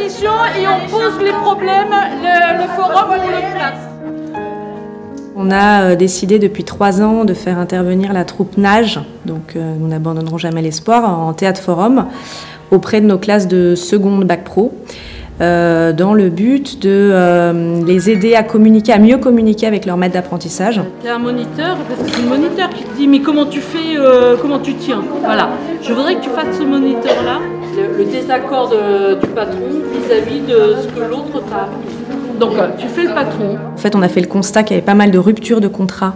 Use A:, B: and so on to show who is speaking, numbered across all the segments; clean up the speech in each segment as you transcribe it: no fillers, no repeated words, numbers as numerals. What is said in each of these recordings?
A: propositions et on pose les problèmes, le forum ou le classe.
B: On a décidé depuis 3 ans de faire intervenir la troupe Nage, donc nous n'abandonnerons jamais l'espoir, en théâtre forum, auprès de nos classes de seconde bac pro, dans le but de les aider à communiquer, à mieux communiquer avec leur maître d'apprentissage.
A: Tu as un moniteur, parce que c'est le moniteur qui te dit mais comment tu fais, comment tu tiens. Voilà, je voudrais que tu fasses ce moniteur-là, le désaccord du patron vis-à-vis de ce que l'autre t'a appris. Donc tu fais le patron.
B: En fait, on a fait le constat qu'il y avait pas mal de ruptures de contrats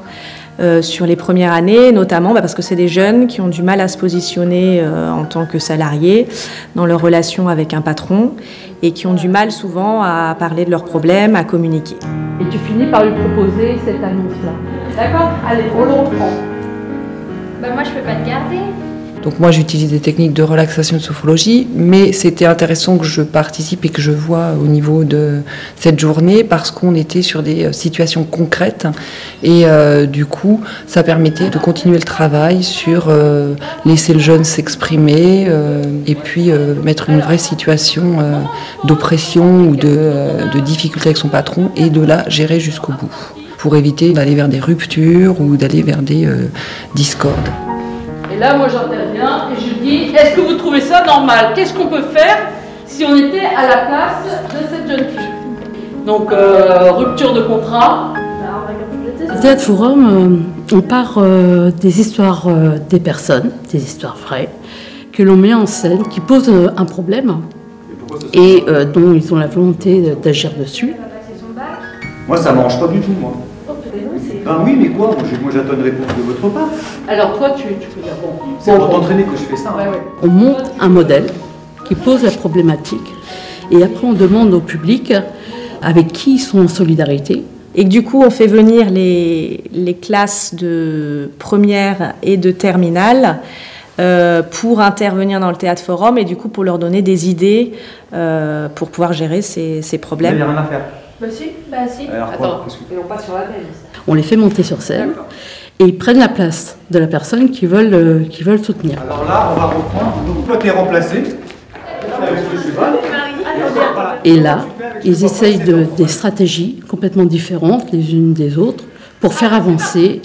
B: sur les premières années, notamment parce que c'est des jeunes qui ont du mal à se positionner en tant que salariés dans leur relation avec un patron et qui ont du mal souvent à parler de leurs problèmes, à communiquer.
A: Et tu finis par lui proposer cette annonce-là. D'accord? Allez, on le reprend.
C: Bah moi je peux pas te garder.
D: Donc moi j'utilise des techniques de relaxation de sophrologie, mais c'était intéressant que je participe et que je vois au niveau de cette journée parce qu'on était sur des situations concrètes et du coup ça permettait de continuer le travail sur laisser le jeune s'exprimer et puis mettre une vraie situation d'oppression ou de difficulté avec son patron et de la gérer jusqu'au bout pour éviter d'aller vers des ruptures ou d'aller vers des discordes.
A: Et là, moi, j'interviens et je dis, est-ce que vous trouvez ça normal? Qu'est-ce qu'on peut faire si on était à la place de cette jeune fille? Donc, rupture de contrat.
E: Au Théâtre Forum, on part des histoires des personnes, des histoires vraies, que l'on met en scène, qui posent un problème et dont ils ont la volonté d'agir dessus.
F: Moi, ça ne m'arrange pas du tout, moi. Ben oui, mais quoi? Moi, j'attends une réponse de votre part.
A: Alors toi, tu peux dire bon.
F: C'est pour t'entraîner que je fais ça.
A: Ouais, ouais.
E: On monte un modèle qui pose la problématique et après on demande au public avec qui ils sont en solidarité.
B: Et que du coup, on fait venir les classes de première et de terminale pour intervenir dans le théâtre forum et du coup pour leur donner des idées pour pouvoir gérer ces problèmes.
F: Il n'y a rien à faire.
C: Bah si.
F: Alors,
A: Attends, et on passe sur la belle.
E: On les fait monter sur scène et ils prennent la place de la personne qu'ils veulent soutenir.
F: Alors là, on va reprendre. Donc toi, tu es remplacé. Avec le cheval.
E: Et là, ils essayent des stratégies complètement différentes les unes des autres pour faire avancer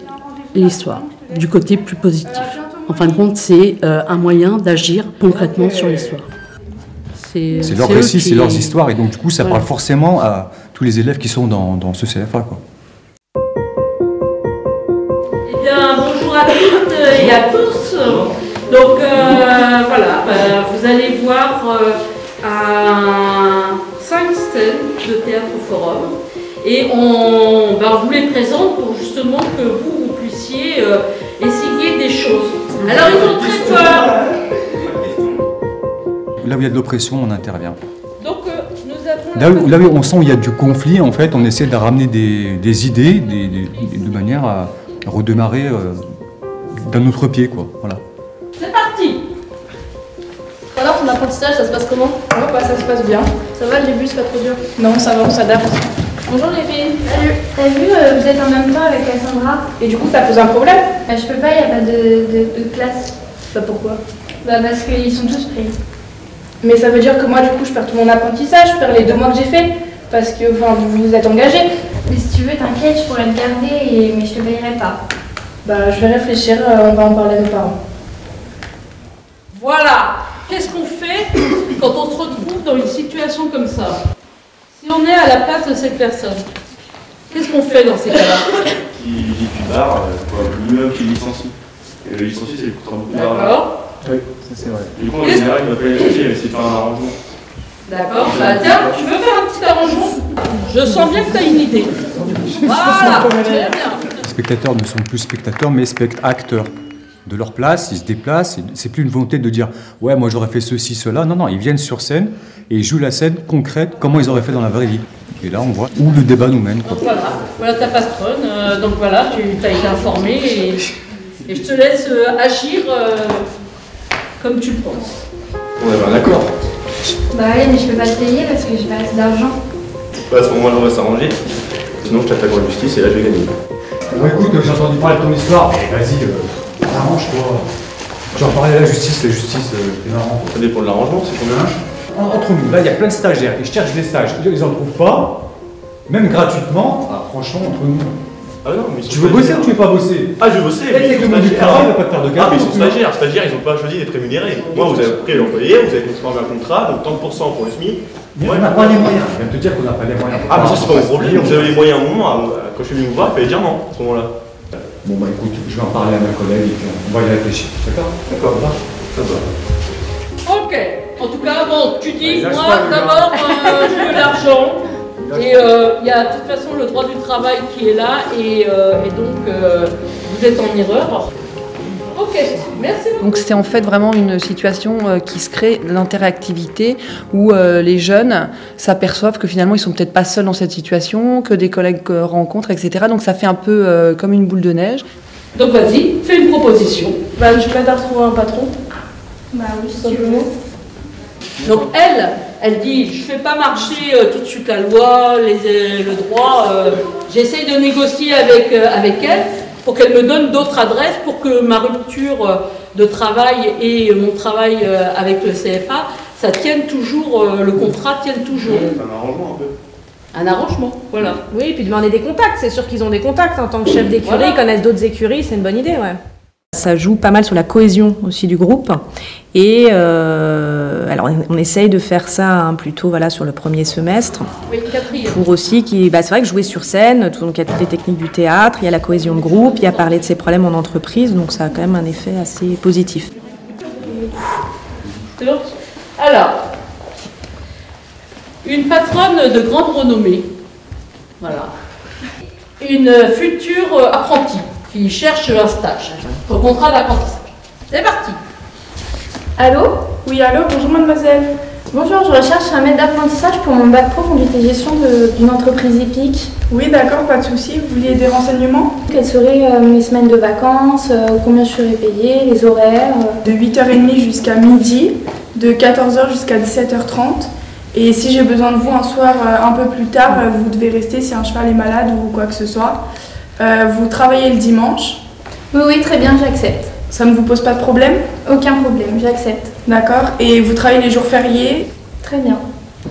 E: l'histoire du côté plus positif. En fin de compte, c'est un moyen d'agir concrètement sur l'histoire.
G: C'est leur récit, c'est leurs histoires, et donc du coup ça parle forcément à tous les élèves qui sont dans ce CFA, quoi.
A: Eh bien, bonjour à toutes et à tous. Donc voilà, vous allez voir 5 scènes de théâtre forum et on vous les présente pour justement que vous puissiez essayer des choses. Alors ils ont très peur.
G: Là où il y a de l'oppression, on intervient.
A: Donc nous avons...
G: Là où on sent qu'il y a du conflit, en fait, on essaie de ramener des idées de manière à redémarrer d'un autre pied, quoi. Voilà.
A: C'est parti.
C: Alors ton apprentissage, ça se passe comment?
H: Ça se passe bien.
C: Ça va, le début c'est pas trop dur?
H: Non, ça va, on s'adapte.
C: Bonjour les filles. Salut. T'as vu, vous êtes en même temps avec Cassandra?
H: Et du coup, ça pose un problème?
C: Je peux pas, y a pas de classe.
H: Bah pourquoi?
C: Bah parce qu'ils sont tous pris.
H: Mais ça veut dire que moi, du coup, je perds tout mon apprentissage, je perds les 2 mois que j'ai fait, parce que vous vous êtes engagés.
C: Mais si tu veux, t'inquiète, je pourrais te garder, mais je te payerai pas.
H: Bah je vais réfléchir, on va en parler à nos parents.
A: Voilà. Qu'est-ce qu'on fait quand on se retrouve dans une situation comme ça? Si on est à la place de cette personne, qu'est-ce qu'on fait dans ces cas-là?
I: Qui dit tu barres, le minimum qui licencie. Et le licencié, c'est coûtera beaucoup d'argent.
A: D'accord.
F: Oui, ça c'est vrai.
I: Du coup, en général, il va pas les licencier, il va essayer de faire un arrangement.
A: D'accord. Bah tiens, tu veux faire un petit arrangement? Je sens bien que tu as une idée. Voilà. Très bien.
G: Les spectateurs ne sont plus spectateurs, mais acteurs de leur place, ils se déplacent. C'est plus une volonté de dire « ouais, moi j'aurais fait ceci, cela ». Non, non, ils viennent sur scène et ils jouent la scène concrète, comment ils auraient fait dans la vraie vie. Et là, on voit où le débat nous mène, quoi.
A: Voilà ta patronne. Donc voilà, tu as été informé et je te laisse agir comme tu le penses.
I: On est bien d'accord.
C: Bah oui, mais je peux pas te payer parce que j'ai pas assez d'argent.
I: À ce moment-là, on va s'arranger. Sinon, je t'attaque en justice et là, je vais gagner.
F: Bon, écoute, j'ai entendu parler de ton histoire. Vas-y, arrange-toi. Tu vas parler à la justice, c'est marrant.
I: Ça dépend de l'arrangement, c'est combien?
G: entre nous, là il y a plein de stagiaires et je cherche des stages, ils en trouvent pas, même gratuitement, franchement entre nous.
I: Ah non, mais
G: tu veux bosser ou tu veux pas bosser?
I: Ah, je veux bosser, mais
G: ils sont stagiaires, il va pas te faire de
I: ah, mais ils sont stagiaires, ils n'ont pas choisi d'être rémunérés. Moi, vous avez pris l'employé, vous avez construit un contrat, donc 30% pour le SMIC.
G: Mais on n'a pas les moyens, je viens de te dire qu'on n'a pas les moyens.
I: Ah, mais ça, c'est pas mon problème, vous avez les moyens à un moment, quand je suis venu vous voir, il fallait dire non, à ce moment-là.
G: Bon bah écoute, je vais en parler à ma collègue et puis on va y réfléchir, d'accord?
I: D'accord, ça va.
A: Ok, en tout cas, bon, tu dis, moi d'abord, je veux l'argent. Et il y a de toute façon le droit du travail qui est là et donc vous êtes en erreur. Ok, merci beaucoup.
D: Donc c'est en fait vraiment une situation qui se crée, l'interactivité, où les jeunes s'aperçoivent que finalement ils sont peut-être pas seuls dans cette situation, que des collègues rencontrent, etc. Donc ça fait un peu comme une boule de neige.
A: Donc vas-y, fais une proposition.
H: Bah, je peux t'aider à retrouver un patron.
C: Bah oui, si tu veux.
A: Donc elle dit, je fais pas marcher tout de suite la loi, le droit, j'essaye de négocier avec elle pour qu'elle me donne d'autres adresses pour que ma rupture de travail et mon travail avec le CFA, ça tienne toujours, le contrat tienne toujours.
I: C'est un arrangement un peu.
A: Un arrangement, voilà.
B: Oui, puis demander des contacts, c'est sûr qu'ils ont des contacts en tant que chef d'écurie,
A: Voilà.
B: ils connaissent d'autres écuries, c'est une bonne idée, ouais. Ça joue pas mal sur la cohésion aussi du groupe. Et alors on essaye de faire ça plutôt voilà, sur le premier semestre.
A: Oui, quatrième.
B: Pour aussi, c'est vrai que jouer sur scène, donc il y a toutes les techniques du théâtre, il y a la cohésion de groupe, il y a parler de ses problèmes en entreprise, donc ça a quand même un effet assez positif.
A: C'est bon ? Alors, une patronne de grande renommée, voilà, une future apprentie qui cherche un stage, un contrat d'apprentissage. C'est parti.
C: Allô?
H: Oui, allô, bonjour mademoiselle.
C: Bonjour, je recherche un maître d'apprentissage pour mon bac pro conduite et gestion d'une entreprise épique.
H: Oui, d'accord, pas de souci. Vous vouliez des renseignements?
C: Quelles seraient mes semaines de vacances, combien je serais payée, les horaires
H: De 8h30 jusqu'à midi, de 14h jusqu'à 17h30. Et si j'ai besoin de vous un soir un peu plus tard, vous devez rester si un cheval est malade ou quoi que ce soit. Vous travaillez le dimanche.
C: Oui, oui, très bien, j'accepte.
H: Ça ne vous pose pas de problème?
C: Aucun problème, j'accepte.
H: D'accord. Et vous travaillez les jours fériés?
C: Très bien.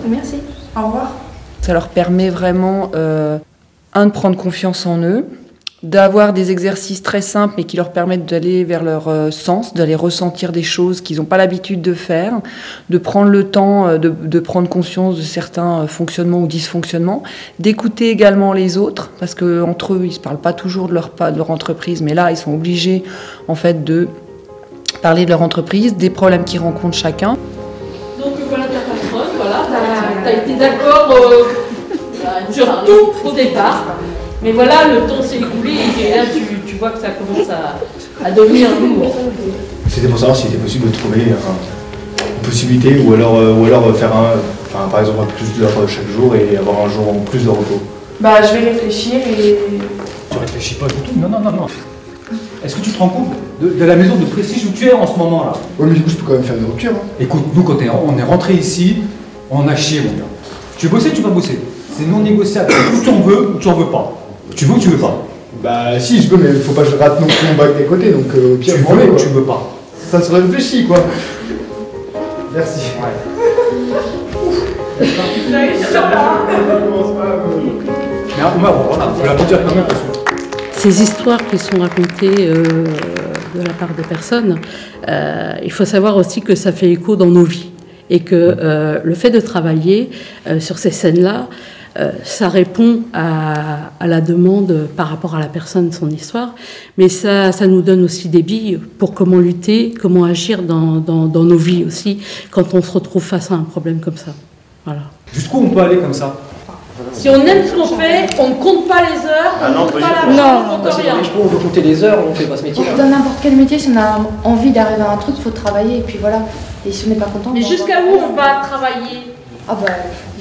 C: Merci.
H: Au revoir.
D: Ça leur permet vraiment, de prendre confiance en eux, d'avoir des exercices très simples mais qui leur permettent d'aller vers leur sens, d'aller ressentir des choses qu'ils n'ont pas l'habitude de faire, de prendre le temps de prendre conscience de certains fonctionnements ou dysfonctionnements, d'écouter également les autres, parce qu'entre eux, ils ne se parlent pas toujours de leur entreprise, mais là, ils sont obligés en fait de parler de leur entreprise, des problèmes qu'ils rencontrent chacun.
A: Donc voilà ta patronne, voilà, t'as été d'accord sur tout au départ. Mais voilà, le temps s'est écoulé et là tu vois que ça commence à devenir lourd.
J: C'était pour savoir s'il était possible de trouver une possibilité ou alors faire par exemple plus d'heures chaque jour et avoir un jour en plus de repos.
H: Bah, je vais réfléchir et...
G: Tu réfléchis pas du tout? Non. Est-ce que tu te rends compte de la maison de prestige où tu es en ce moment-là?
J: Oui, mais du coup, je peux quand même faire une rupture. Hein.
G: Écoute, nous, quand on est rentré ici, on a chié, mon gars. Tu veux bosser, tu vas bosser. C'est non négociable. Ou tu en veux, ou tu en veux pas. Tu veux ou tu veux pas?
J: Bah, si, je veux, mais faut pas que je rate non plus mon bac des côtés, donc au pire,
G: tu veux ou tu veux pas?
J: Ça se réfléchit, quoi. Merci.
G: Mais voilà, faut la dire quand même.
E: Ces histoires qui sont racontées de la part des personnes, il faut savoir aussi que ça fait écho dans nos vies et que le fait de travailler sur ces scènes-là, ça répond à la demande par rapport à la personne, son histoire, mais ça nous donne aussi des billes pour comment lutter, comment agir dans nos vies aussi, quand on se retrouve face à un problème comme ça. Voilà.
G: Jusqu'où on peut aller comme ça?
A: Si on aime ce qu'on fait, on ne compte pas les heures,
I: Ah non,
A: on ne compte
I: pas
A: pas
I: du tout.
A: l'argent, on ne compte rien.
K: On veut compter les heures, on fait pas ce métier.
C: Dans n'importe quel métier, si on a envie d'arriver à un truc, il faut travailler et puis voilà. Et si on n'est pas content...
A: Mais jusqu'à où on va travailler?
C: Ah bah...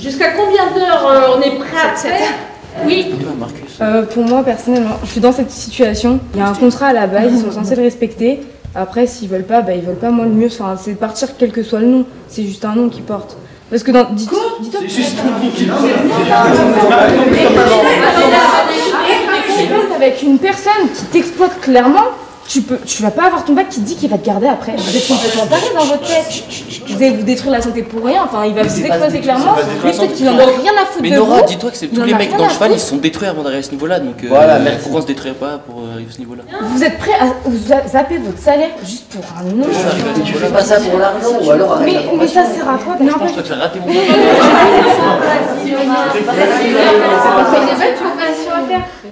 A: Jusqu'à combien d'heures on est prêt à faire? Oui.
L: Pour moi, personnellement, je suis dans cette situation. Il y a un contrat à la base, ils sont censés le respecter. Après, s'ils veulent pas, ils veulent pas. Moi, le mieux, c'est de partir quel que soit le nom. C'est juste un nom qui porte. Parce que dans... Dites-toi...
I: C'est juste un nom qui
L: avec une personne qui t'exploite clairement, Tu vas pas avoir ton bac qui dit qu'il va te garder après. Vous êtes complètement taré dans votre tête. Vous allez vous détruire la santé pour rien. Enfin, il va vous exposer clairement. Lui, peut-être qu'il en a rien à foutre de vous.
K: Mais Nora, dis-toi que tous les mecs dans le cheval, ils se sont détruits avant d'arriver à ce niveau-là. Donc
M: voilà,
K: pourquoi on se détruirait pas pour arriver à ce niveau-là?
L: Vous êtes prêts à vous zapper votre salaire juste pour un nom?
M: Tu fais pas ça pour l'argent ou alors arrête.
L: Mais ça sert à quoi?
K: Je pense que tu as raté mon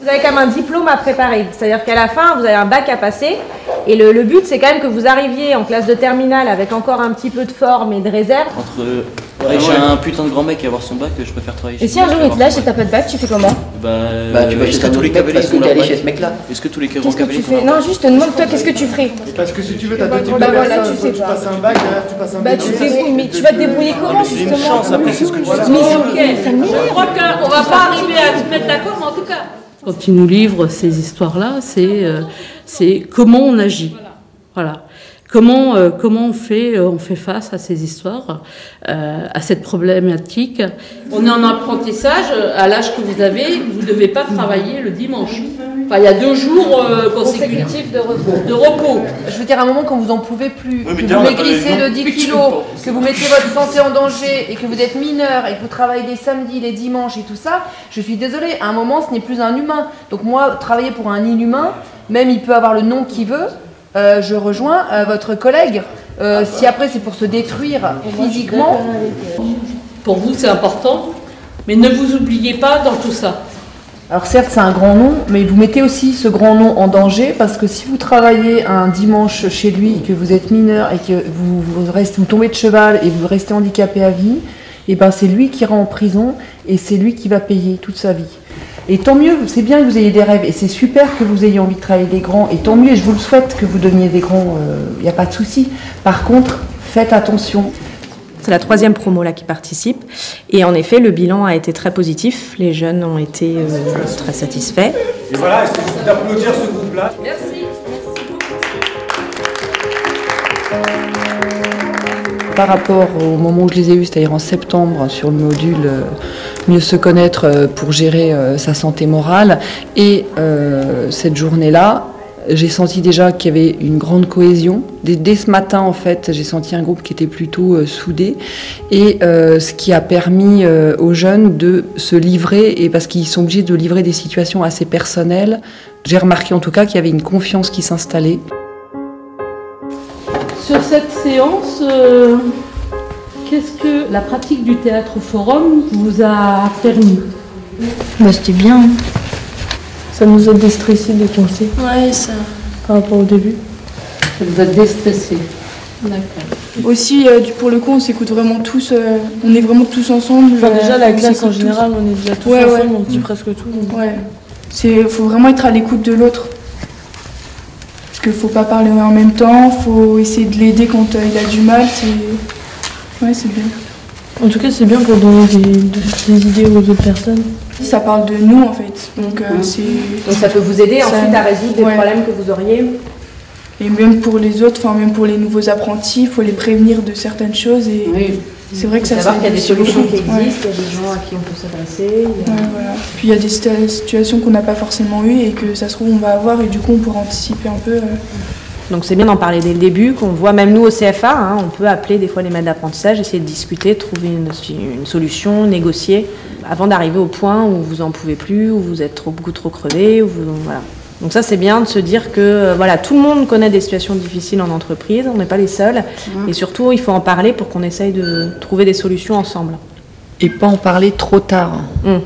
B: Vous avez quand même un diplôme à préparer, c'est-à-dire qu'à la fin, vous avez un bac à passer. Et le but, c'est quand même que vous arriviez en classe de terminale avec encore un petit peu de forme et de réserve.
K: Entre chez un putain de grand mec et avoir son bac, je préfère travailler chez.
L: Et si un jour il te lâche et t'as pas de bac, tu fais comment?
M: Bah tu vas chez tous les cabalistes qui aller chez ce mec-là.
K: Est-ce que tous les
L: Qu'est-ce que tu fais? Non, juste demande-toi qu'est-ce que tu ferais.
J: Parce que si tu veux, t'as deux types de
L: Bah voilà,
J: personnes.
L: tu sais
J: Tu
L: pas.
J: passes un bac, tu passes un
L: Bah
J: bac.
L: tu te débrouilles, mais tu vas te débrouiller comment
K: C'est une
L: justement?
K: chance, après c'est ce que tu fais.
L: Mais ça
A: Je
L: m'énerve.
A: crois qu'on va pas arriver à se mettre d'accord, mais en tout cas.
E: Quand il nous livre ces histoires-là, c'est comment on agit. Voilà. Comment on fait face à ces histoires, à cette problématique.
A: On est en apprentissage, à l'âge que vous avez, vous ne devez pas travailler le dimanche. Enfin, il y a 2 jours consécutifs de repos.
N: Je veux dire, à un moment, quand vous en pouvez plus,
I: Oui, mais
N: que
I: tiens,
N: vous
I: on a pas
N: maigrissez
I: les
N: de 10 kilos, que vous mettez votre santé en danger et que vous êtes mineur et que vous travaillez les samedis, les dimanches et tout ça, je suis désolée, à un moment, ce n'est plus un humain. Donc moi, travailler pour un inhumain, même il peut avoir le nom qu'il veut, je rejoins votre collègue. Si après c'est pour se détruire physiquement.
A: Pour vous, c'est important, mais ne vous oubliez pas dans tout ça.
N: Alors certes, c'est un grand nom, mais vous mettez aussi ce grand nom en danger parce que si vous travaillez un dimanche chez lui, que vous êtes mineur et que vous tombez de cheval et vous restez handicapé à vie, et ben c'est lui qui ira en prison et c'est lui qui va payer toute sa vie. Et tant mieux, c'est bien que vous ayez des rêves et c'est super que vous ayez envie de travailler des grands et tant mieux, et je vous le souhaite que vous deveniez des grands, il n'y a pas de souci. Par contre, faites attention.
B: C'est la 3e promo là qui participe. Et en effet, le bilan a été très positif. Les jeunes ont été très satisfaits.
G: Et voilà, c'est juste d'applaudir ce groupe-là.
A: Merci.
D: Par rapport au moment où je les ai eus, c'est-à-dire en septembre, sur le module Mieux se connaître pour gérer sa santé morale, et cette journée-là, j'ai senti déjà qu'il y avait une grande cohésion. Dès ce matin, en fait, j'ai senti un groupe qui était plutôt soudé, et ce qui a permis aux jeunes de se livrer, et parce qu'ils sont obligés de livrer des situations assez personnelles. J'ai remarqué en tout cas qu'il y avait une confiance qui s'installait.
A: Sur cette séance, qu'est-ce que la pratique du théâtre forum vous a permis?
L: Bah c'était bien. Ça nous a déstressé, décoincé.
H: Ouais, ça.
L: Par rapport au début.
A: Ça vous a déstressé. D'accord.
H: Aussi, pour le coup, on s'écoute vraiment tous, on est vraiment tous ensemble.
L: Enfin, déjà, la
H: on
L: classe en
H: s'écoute
L: général,
H: tous.
L: on est déjà tous
H: Ouais,
L: ensemble,
H: ouais.
L: on se dit presque tout.
H: Ouais. Faut vraiment être à l'écoute de l'autre. Parce qu'il faut pas parler en même temps, faut essayer de l'aider quand il a du mal. Ouais, c'est bien.
L: En tout cas, c'est bien pour donner des idées aux autres personnes.
H: Ça parle de nous en fait. Donc,
B: Donc ça peut vous aider ensuite à résoudre des problèmes que vous auriez.
H: Et même pour les autres, enfin même pour les nouveaux apprentis, il faut les prévenir de certaines choses. Et c'est vrai que ça
B: savoir qu'il y a des solutions qui existent,
H: Ouais.
B: il y a des gens à qui on peut s'adresser.
H: Ouais, voilà. Puis il y a des situations qu'on n'a pas forcément eues et que ça se trouve on va avoir et du coup on pourra anticiper un peu.
B: Donc c'est bien d'en parler dès le début, qu'on voit même nous au CFA, on peut appeler des fois les maîtres d'apprentissage, essayer de discuter, trouver une solution, négocier, avant d'arriver au point où vous en pouvez plus, où vous êtes beaucoup trop crevé, voilà. Donc ça c'est bien de se dire que voilà, tout le monde connaît des situations difficiles en entreprise, on n'est pas les seuls, et surtout il faut en parler pour qu'on essaye de trouver des solutions ensemble.
D: Et pas en parler trop tard.
E: Vous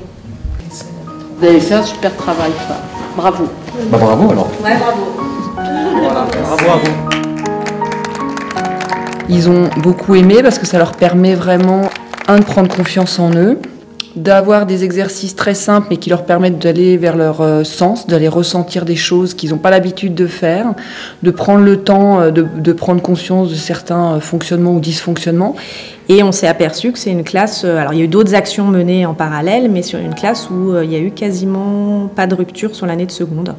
E: avez fait un super travail, quoi. Bravo.
G: Bah bravo alors.
B: Ouais, bravo.
G: Voilà, bravo à vous.
D: Ils ont beaucoup aimé parce que ça leur permet vraiment, de prendre confiance en eux, d'avoir des exercices très simples mais qui leur permettent d'aller vers leur sens, d'aller ressentir des choses qu'ils n'ont pas l'habitude de faire, de prendre le temps de prendre conscience de certains fonctionnements ou dysfonctionnements.
B: Et on s'est aperçu que c'est une classe, alors il y a eu d'autres actions menées en parallèle, mais sur une classe où il y a eu quasiment pas de rupture sur l'année de seconde.